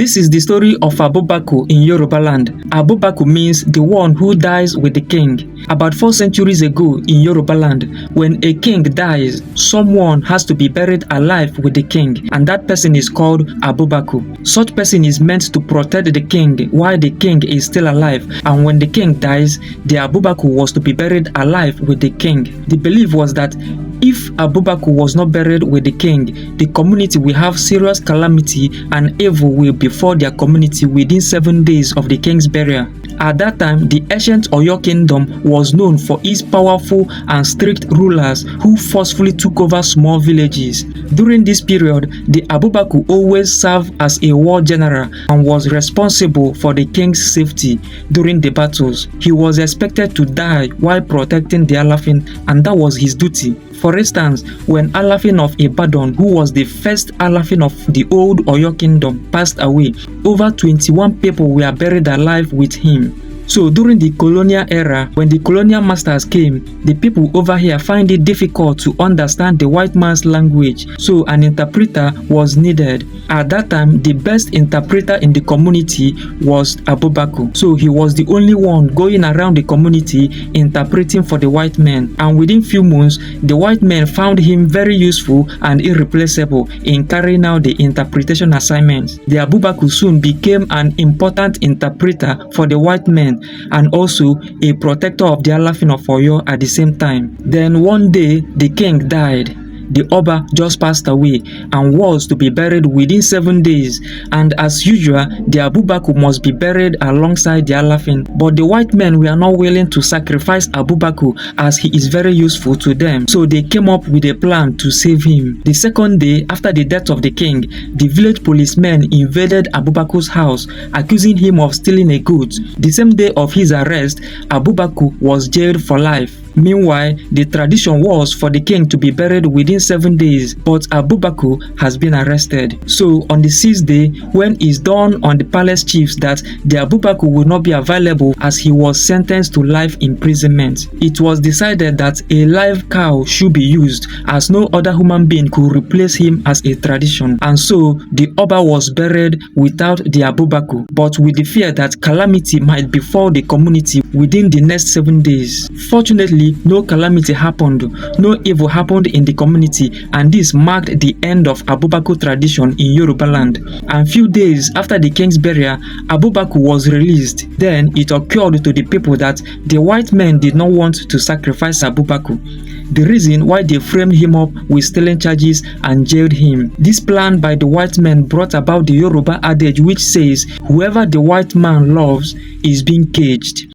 This is the story of Abobaku in Yoruba land. Abobaku means the one who dies with the king. About 4 centuries ago in Yoruba land, when a king dies, someone has to be buried alive with the king, and that person is called Abobaku. Such person is meant to protect the king while the king is still alive, and when the king dies, the Abobaku was to be buried alive with the king. The belief was that if Abobaku was not buried with the king, the community will have serious calamity and evil will befall their community within 7 days of the king's burial. At that time, the ancient Oyo kingdom was known for its powerful and strict rulers who forcefully took over small villages. During this period, the Abobaku always served as a war general and was responsible for the king's safety during the battles. He was expected to die while protecting the Alafin, and that was his duty. For instance, when Alafin of Ibadan, who was the first Alafin of the old Oyo kingdom, passed away, over 21 people were buried alive with him. So during the colonial era, when the colonial masters came, the people over here find it difficult to understand the white man's language, so an interpreter was needed. At that time, the best interpreter in the community was Abobaku. So he was the only one going around the community interpreting for the white men. And within few months, the white men found him very useful and irreplaceable in carrying out the interpretation assignments. The Abobaku soon became an important interpreter for the white men and also a protector of the Alafin of Oyo at the same time. Then one day, the king died. The Oba just passed away and was to be buried within 7 days, and as usual, the Abobaku must be buried alongside the Alafin. But the white men were not willing to sacrifice Abobaku as he is very useful to them, so they came up with a plan to save him. The second day after the death of the king, the village policemen invaded Abobaku's house, accusing him of stealing a goat. The same day of his arrest, Abobaku was jailed for life. Meanwhile, the tradition was for the king to be buried within 7 days, but Abobaku has been arrested. So on the 6th day, when it's dawned on the palace chiefs that the Abobaku will not be available as he was sentenced to life imprisonment, it was decided that a live cow should be used, as no other human being could replace him as a tradition. And so the Oba was buried without the Abobaku, but with the fear that calamity might befall the community within the next 7 days. Fortunately, no calamity happened, no evil happened in the community, and this marked the end of Abobaku tradition in Yoruba land. And few days after the king's burial, Abobaku was released. Then it occurred to the people that the white men did not want to sacrifice Abobaku. The reason why they framed him up with stealing charges and jailed him. This plan by the white men brought about the Yoruba adage which says, whoever the white man loves is being caged.